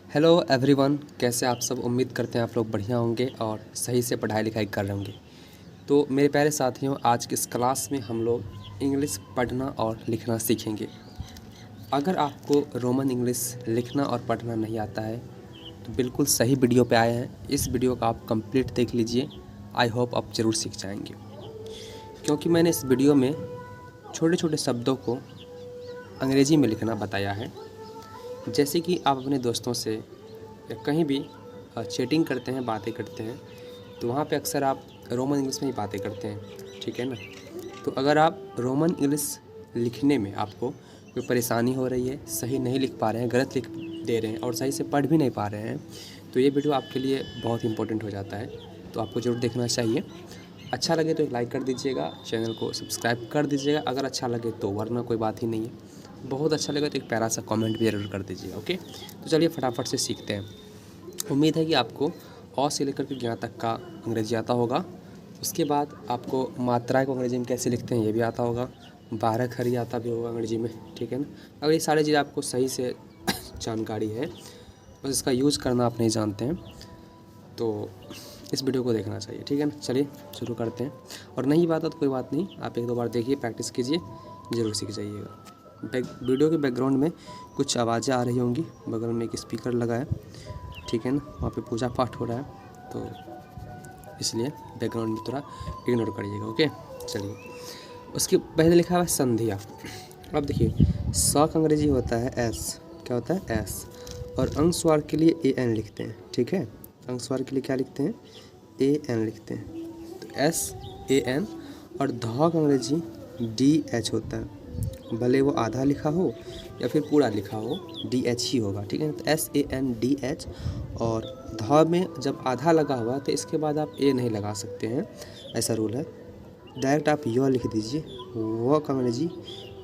Hello everyone, कैसे आप सब। उम्मीद करते हैं आप लोग बढ़िया होंगे और सही से पढ़ाई लिखाई कर रहे होंगे। तो मेरे प्यारे साथियों, आज की इस क्लास में हम लोग इंग्लिश पढ़ना और लिखना सीखेंगे। अगर आपको रोमन इंग्लिश लिखना और पढ़ना नहीं आता है तो बिल्कुल सही वीडियो पे आए हैं। इस वीडियो का आप कंप्लीट देख लीजिए। आई होप आप ज़रूर सीख जाएंगे, क्योंकि मैंने इस वीडियो में छोटे छोटे शब्दों को अंग्रेज़ी में लिखना बताया है। जैसे कि आप अपने दोस्तों से या कहीं भी चैटिंग करते हैं, बातें करते हैं, तो वहाँ पे अक्सर आप रोमन इंग्लिश में ही बातें करते हैं, ठीक है ना। तो अगर आप रोमन इंग्लिश लिखने में आपको कोई परेशानी हो रही है, सही नहीं लिख पा रहे हैं, गलत लिख दे रहे हैं और सही से पढ़ भी नहीं पा रहे हैं, तो ये वीडियो आपके लिए बहुत इंपॉर्टेंट हो जाता है। तो आपको ज़रूर देखना चाहिए। अच्छा लगे तो एक लाइक कर दीजिएगा, चैनल को सब्सक्राइब कर दीजिएगा अगर अच्छा लगे तो, वरना कोई बात ही नहीं है। बहुत अच्छा लगे तो एक प्यारा सा कमेंट भी ज़रूर कर दीजिएगा। ओके, तो चलिए फटाफट से सीखते हैं। उम्मीद है कि आपको अ से लेकर के ज्ञ तक का अंग्रेजी आता होगा। उसके बाद आपको मात्राएं को अंग्रेजी में कैसे लिखते हैं ये भी आता होगा। 12 खरी आता भी होगा अंग्रेजी में, ठीक है ना। अगर ये सारी चीज़ आपको सही से जानकारी है, बस इसका यूज़ करना आप नहीं जानते हैं, तो इस वीडियो को देखना चाहिए, ठीक है ना। चलिए शुरू करते हैं। और नहीं बात है तो कोई बात नहीं, आप 1-2 बार देखिए, प्रैक्टिस कीजिए, ज़रूर सीख जाइएगा। वीडियो के बैकग्राउंड में कुछ आवाज़ें आ रही होंगी, बगल में एक स्पीकर लगा है, ठीक है ना, वहाँ पे पूजा पाठ हो रहा है, तो इसलिए बैकग्राउंड में थोड़ा इग्नोर करिएगा। ओके, चलिए। उसके पहले लिखा हुआ है संधिया। अब देखिए, स का अंग्रेजी होता है एस। क्या होता है? एस। और अनुस्वार के लिए ए एन लिखते हैं, ठीक है। अनुस्वार के लिए क्या लिखते हैं? ए एन लिखते हैं, तो एस ए एन। और ध का अंग्रेजी डी एच होता है, भले वो आधा लिखा हो या फिर पूरा लिखा हो, डी एच ही होगा, ठीक है। तो S A N D H. और ध में जब आधा लगा हुआ तो इसके बाद आप ए नहीं लगा सकते हैं, ऐसा रूल है। डायरेक्ट आप य लिख दीजिए। व का अंग्रेजी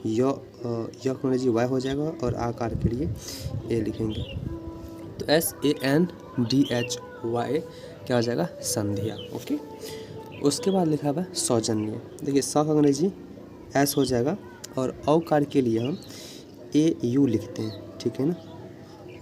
य का अंग्रेजी वाई हो जाएगा और आकार के लिए ए लिखेंगे, तो S A N D H Y क्या हो जाएगा? संधिया। ओके। उसके बाद लिखा हुआ है सौजन्य। देखिए, स का अंग्रेजी एस हो जाएगा और औकार के लिए हम ए यू लिखते हैं, ठीक है ना।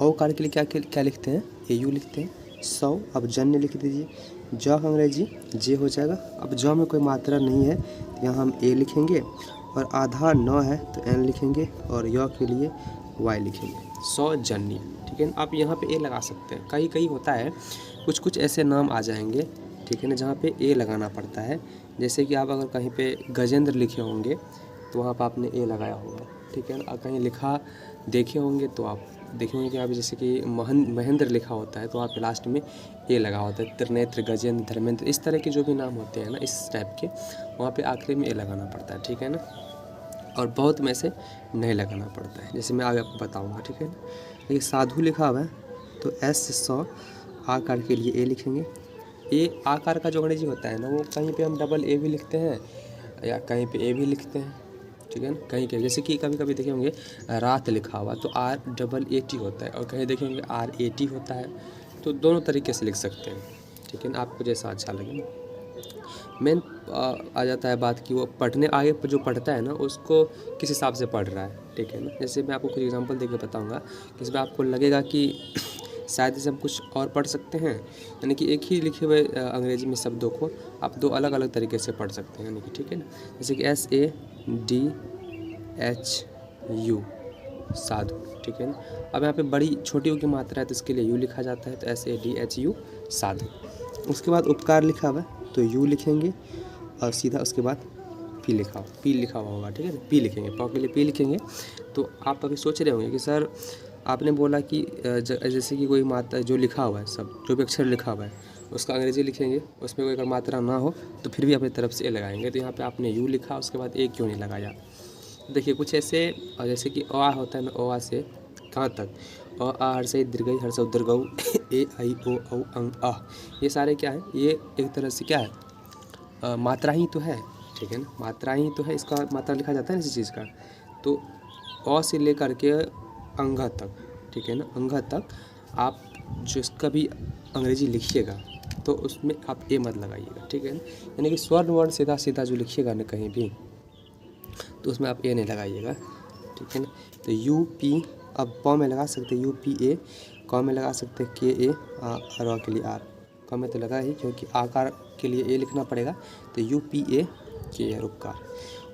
औकार के लिए क्या क्या लिखते हैं? ए यू लिखते हैं। सौ। अब जन्य लिख दीजिए। ज का अंग्रेजी जे हो जाएगा। अब ज में कोई मात्रा नहीं है तो यहाँ हम ए लिखेंगे, और आधा न है तो एन लिखेंगे, और य के लिए वाई लिखेंगे, सौजन्य, ठीक है ना। आप यहाँ पे ए लगा सकते हैं। कहीं कहीं होता है कुछ कुछ ऐसे नाम आ जाएंगे, ठीक है ना, जहाँ पे ए लगाना पड़ता है। जैसे कि आप अगर कहीं पे गजेंद्र लिखे होंगे तो वहाँ पर आपने ए लगाया होगा, ठीक है ना। कहीं लिखा देखे होंगे तो आप देखेंगे कि आप जैसे कि महेंद्र लिखा होता है तो वहाँ पे लास्ट में ए लगा होता है। त्रिनेत्र, गजेंद्र, धर्मेंद्र, इस तरह के जो भी नाम होते हैं ना, इस टाइप के, वहाँ पे आखिरी में ए लगाना पड़ता है, ठीक है ना। और बहुत में से नहीं लगाना पड़ता है, जैसे मैं आगे आपको बताऊँगा, ठीक है ना। देखिए, साधु लिखा हुआ है तो एस सौ आकार के लिए ए लिखेंगे। ए आकार का जो अंग्रेजी होता है ना, वो कहीं पे हम डबल ए भी लिखते हैं या कहीं पे ए भी लिखते हैं, ठीक है ना। कहीं के जैसे कि कभी कभी देखे होंगे रात लिखा हुआ तो आर डबल ए टी होता है, और कहीं देखे होंगे आर ए टी होता है। तो दोनों तरीके से लिख सकते हैं, ठीक है ना, आपको जैसा अच्छा लगे। मेन आ जाता है बात कि वो पढ़ने आगे जो पढ़ता है ना, उसको किस हिसाब से पढ़ रहा है, ठीक है ना। जैसे मैं आपको कुछ एग्जांपल देके बताऊंगा, इसमें आपको लगेगा कि शायद इसे हम कुछ और पढ़ सकते हैं, यानी कि एक ही लिखे हुए अंग्रेजी में शब्दों को आप दो अलग अलग तरीके से पढ़ सकते हैं, यानी कि, ठीक है ना। जैसे कि S A D H U, sadhu, ठीक है ना। अब यहाँ पे बड़ी छोटी यू की मात्रा है तो इसके लिए यू लिखा जाता है, तो S A D H U, साधु। उसके बाद उपकार लिखा हुआ है तो यू लिखेंगे, और सीधा उसके बाद पी लिखा हुआ होगा, ठीक है ना। पी लिखेंगे, प के लिए पी लिखेंगे। तो आप अभी सोच रहे होंगे कि सर आपने बोला कि जैसे कि कोई मात्रा जो लिखा हुआ है, सब जो भी अक्षर लिखा हुआ है उसका अंग्रेजी लिखेंगे, उसमें कोई अगर मात्रा ना हो तो फिर भी अपनी तरफ से ए लगाएंगे। तो यहाँ पे आपने यू लिखा, उसके बाद ए क्यों नहीं लगाया? देखिए, कुछ ऐसे जैसे कि अ होता है ना, अ से कहाँ तक, अ आ हर्षई दीर्घई हर्षौ दीर्घऊ ए आई ओ औ अंग अ, ये सारे क्या है? ये एक तरह से क्या है? मात्रा ही तो है, ठीक है ना। मात्रा ही तो है, इसका मात्रा लिखा जाता है ना इसी चीज़ का। तो अ से लेकर के अंग तक, ठीक है ना, अंग तक आप जो इसका भी अंग्रेजी लिखिएगा तो उसमें आप ए मत लगाइएगा, ठीक है ना। यानी कि स्वर्ण वर्ण सीधा सीधा जो लिखिएगा ना कहीं भी, तो उसमें आप ए नहीं लगाइएगा, ठीक है ना। तो यू पी अब प में लगा सकते UPA, क में लगा सकते KA, र के लिए R। क में तो लगा ही क्योंकि आकार के लिए ए लिखना पड़ेगा, तो UPA KA रुपकार।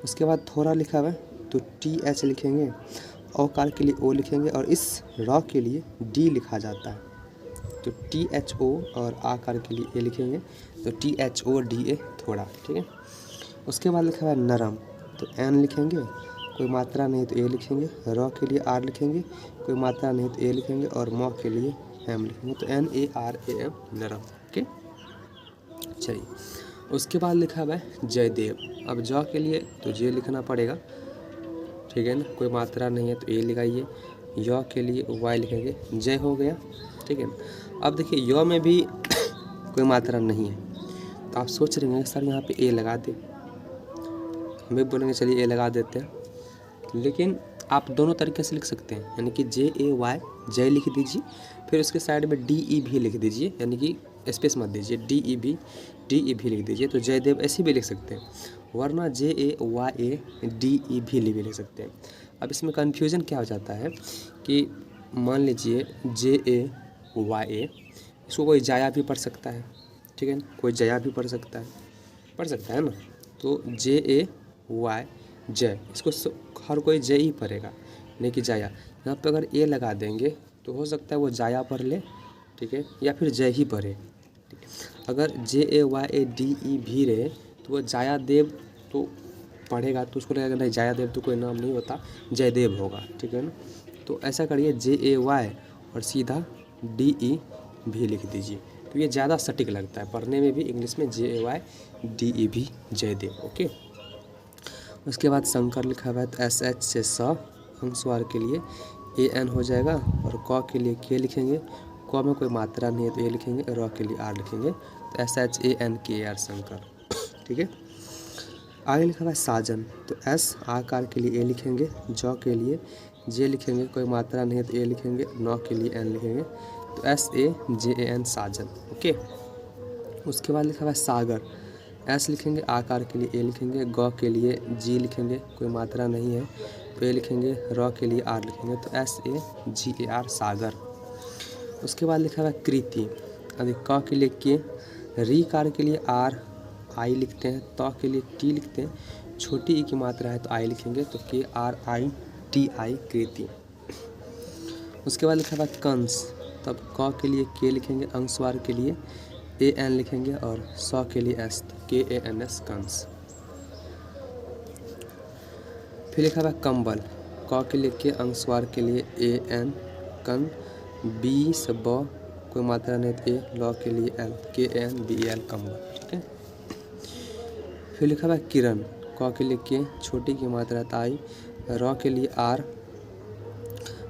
उसके बाद थोड़ा लिखा हुआ है तो TH लिखेंगे, औकार के लिए O लिखेंगे और इस र के लिए D लिखा जाता है, तो THO और आकार के लिए ए लिखेंगे, तो THODA थोड़ा, ठीक है। उसके बाद लिखा हुआ है नरम, तो N लिखेंगे, कोई मात्रा नहीं तो ए लिखेंगे, र के लिए R लिखेंगे, कोई मात्रा नहीं तो ए लिखेंगे और म के लिए M लिखेंगे, तो NARAM नरम। ओके, चलिए। उसके बाद लिखा हुआ है जयदेव। अब ज के लिए तो जे लिखना पड़ेगा, ठीक है ना, कोई मात्रा नहीं है तो ए लगाइए। य के लिए वाई लिखेंगे, जय हो गया, ठीक है ना। अब देखिए य में भी कोई मात्रा नहीं है, तो आप सोच रहे हैं सर यहाँ पे ए लगा दे, हम भी बोलेंगे चलिए ए लगा देते हैं, लेकिन आप दोनों तरीके से लिख सकते हैं, यानी कि JAY जय लिख दीजिए, फिर उसके साइड में DEV लिख दीजिए, यानी कि स्पेस मत दीजिए, DEV लिख दीजिए, तो जयदेव ऐसे भी लिख सकते हैं, वरना JAYA DEV भी लिख सकते हैं। अब इसमें कन्फ्यूज़न क्या हो जाता है कि मान लीजिए JAYA, इसको कोई जाया भी पढ़ सकता है, ठीक है ना, कोई जया भी पढ़ सकता है ना, तो JAY जय, इसको हर कोई जय ही पढ़ेगा, नहीं कि जाया। यहाँ पे अगर ए लगा देंगे तो हो सकता है वो जाया पढ़ ले, ठीक है, या फिर जय ही पढ़े। अगर JAYADEV रहे तो वो जाया देव तो पढ़ेगा, तो उसको लगेगा नहीं जाया देव तो कोई नाम नहीं होता, जयदेव होगा, ठीक है ना। तो ऐसा करिए JAY और सीधा DEV लिख दीजिए, तो ये ज़्यादा सटीक लगता है पढ़ने में भी, इंग्लिश में JAYDEV जयदेव। ओके, उसके बाद शंकर लिखा हुआ है तो SH से स, अनुस्वार के लिए AN हो जाएगा, और क के लिए K लिखेंगे, क में कोई मात्रा नहीं है तो ए लिखेंगे, र के लिए R लिखेंगे, तो SHANKR शंकर, ठीक है। आगे लिखा हुआ है साजन, तो S आकार के लिए ए लिखेंगे, ज के लिए जे लिखेंगे, कोई मात्रा नहीं है तो ए लिखेंगे, न के लिए N लिखेंगे, तो SAJAN साजन। ओके, उसके बाद लिखा हुआ है सागर, एस लिखेंगे, आकार के लिए ए लिखेंगे, ग के लिए जी लिखेंगे, कोई मात्रा नहीं है तो ए लिखेंगे, र के लिए आर लिखेंगे, तो SAGAR सागर। उसके बाद लिखा हुआ है कृति, अभी क के लिए के, री कार के लिए आर आई लिखते हैं, त के लिए टी लिखते हैं, छोटी ई की मात्रा है तो आई लिखेंगे, तो KRITI कृति। उसके बाद लिखा हुआ है कंस, तब क के लिए के लिखेंगे, अंशवार के लिए AN लिखेंगे और स के लिए S, तो KANS कंस। फिर लिखा हुआ है कंबल, क के लिए के, अंशवार के लिए AN कन, बी से ब, कोई मात्रा नहीं तो ए, ल के लिए L, KANBEL कंबल, ठीक है। फिर लिखा हुआ है किरण, क के लिए के, छोटी की मात्रा तो आई, र के लिए R,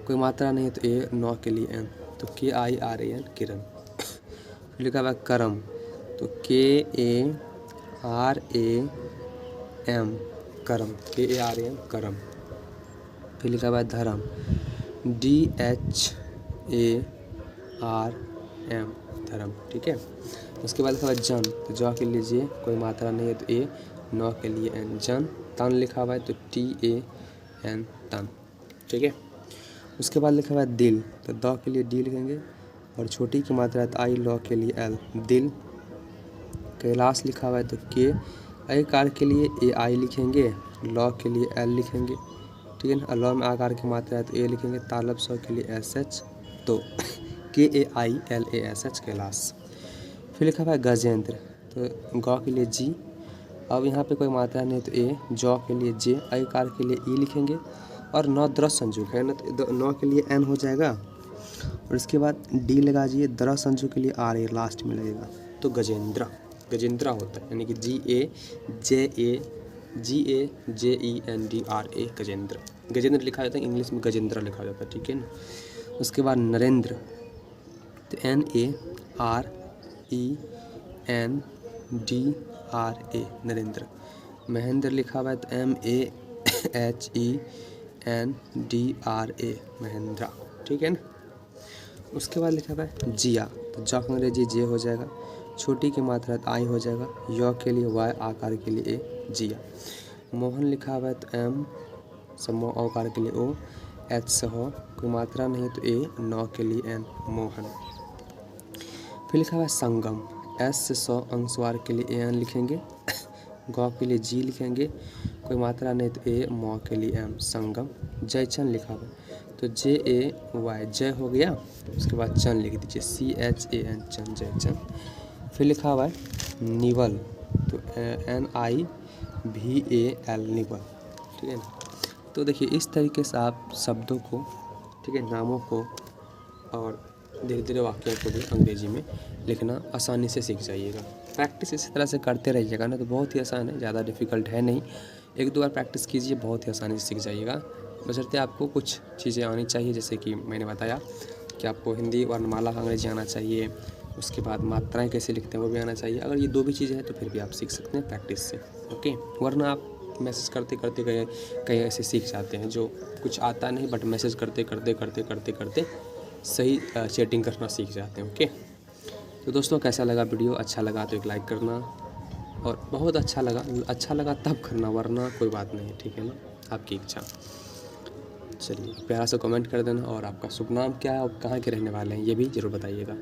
कोई मात्रा नहीं तो ए, न के लिए N, तो KIRAN किरण। लिखा हुआ है करम, तो KARAM करम, KARAM करम। फिर लिखा हुआ है धर्म, DHARM धर्म, ठीक है। उसके बाद लिखा हुआ है जन, तो ज के लिए जे, कोई मात्रा नहीं है तो ए, न के लिए N जन। तन लिखा हुआ है तो TAN तन, ठीक है। उसके बाद लिखा हुआ है दिल, तो द के लिए डी लिखेंगे और छोटी की मात्रा है तो आई, ल के लिए L दिल। कैलाश लिखा हुआ है तो के, आकार के लिए AI लिखेंगे, ल के लिए L लिखेंगे, ठीक है ना। ल में आकार की मात्रा है तो ए लिखेंगे, तालब स के लिए SH, तो KAILASH कैलाश। फिर लिखा हुआ है गजेंद्र, तो ग के लिए जी, अब यहाँ पे कोई मात्रा नहीं तो ए, ज के लिए जे, आकार के लिए ई लिखेंगे और न द्रस संजुक है ना, तो न के लिए N हो जाएगा, और इसके बाद डी लगा दीजिए, द्र संजू के लिए RA लास्ट में लगेगा, तो गजेंद्रा होता है, यानी कि GAJENDRA गजेंद्र लिखा जाता है, इंग्लिश में गजेंद्रा लिखा जाता है, ठीक है ना। उसके बाद नरेंद्र, तो NARENDRA नरेंद्र। महेंद्र लिखा हुआ है तो MAHENDRA महेंद्रा, ठीक है ना। उसके बाद लिखा हुआ है जिया, तो ज अंग्रेजी जे हो जाएगा, छोटी की मात्रा तो आई हो जाएगा, य के लिए Y, आकार के लिए A जिया। मोहन लिखा हुआ है तो M, समूह औकार के लिए O, एच से हो, कोई मात्रा नहीं तो ए, नौ के लिए एन, मोहन। फिर लिखा हुआ है संगम, एस से 100 अनुस्वार के लिए ए एन लिखेंगे, गौ के लिए जी लिखेंगे, कोई मात्रा नहीं तो ए, मौ के लिए एम, संगम। जयचंद लिखा हुआ है तो जे ए वाई, जय हो गया, उसके बाद चंद लिख दीजिए, सी एच ए एन, चंद, जयचंद। फिर लिखा हुआ है निवल, तो एन आई भी ए एल, निवल, ठीक है ना। तो देखिए इस तरीके से आप शब्दों को, ठीक है, नामों को और धीरे धीरे वाक्यों को भी अंग्रेजी में लिखना आसानी से सीख जाइएगा। प्रैक्टिस इसी तरह से करते रहिएगा ना, तो बहुत ही आसान है, ज़्यादा डिफ़िकल्ट है नहीं। एक दो बार प्रैक्टिस कीजिए, बहुत ही आसानी से सीख जाइएगा। बशर्ते आपको कुछ चीज़ें आनी चाहिए, जैसे कि मैंने बताया कि आपको हिंदी वर्णमाला अंग्रेजी आना चाहिए, उसके बाद मात्राएं कैसे लिखते हैं वो भी आना चाहिए। अगर ये दो भी चीज़ें हैं तो फिर भी आप सीख सकते हैं प्रैक्टिस से, ओके। वरना आप मैसेज करते करते कहीं ऐसे सीख जाते हैं जो कुछ आता नहीं, बट मैसेज करते करते करते करते करते सही चैटिंग करना सीख जाते हैं, ओके। तो दोस्तों कैसा लगा वीडियो? अच्छा लगा तो एक लाइक करना, और बहुत अच्छा लगा तब करना, वरना कोई बात नहीं, ठीक है ना, आपकी इच्छा। चलिए प्यारा सा कमेंट कर देना, और आपका शुभ नाम क्या है और कहाँ के रहने वाले हैं ये भी ज़रूर बताइएगा।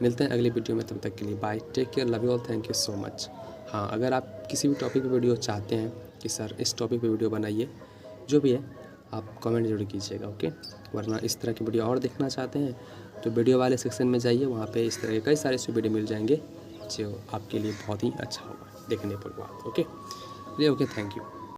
मिलते हैं अगली वीडियो में, तब तक के लिए bye, take care, love you all, thank you so much. हाँ, अगर आप किसी भी टॉपिक पे वीडियो चाहते हैं कि सर इस टॉपिक पे वीडियो बनाइए, जो भी है आप कमेंट जरूर कीजिएगा, ओके। वरना इस तरह की वीडियो और देखना चाहते हैं तो वीडियो वाले सेक्शन में जाइए, वहाँ पे इस तरह के कई सारे से वीडियो मिल जाएंगे जो आपके लिए बहुत ही अच्छा होगा देखने पर बात, ओके। चलिए, ओके, थैंक यू।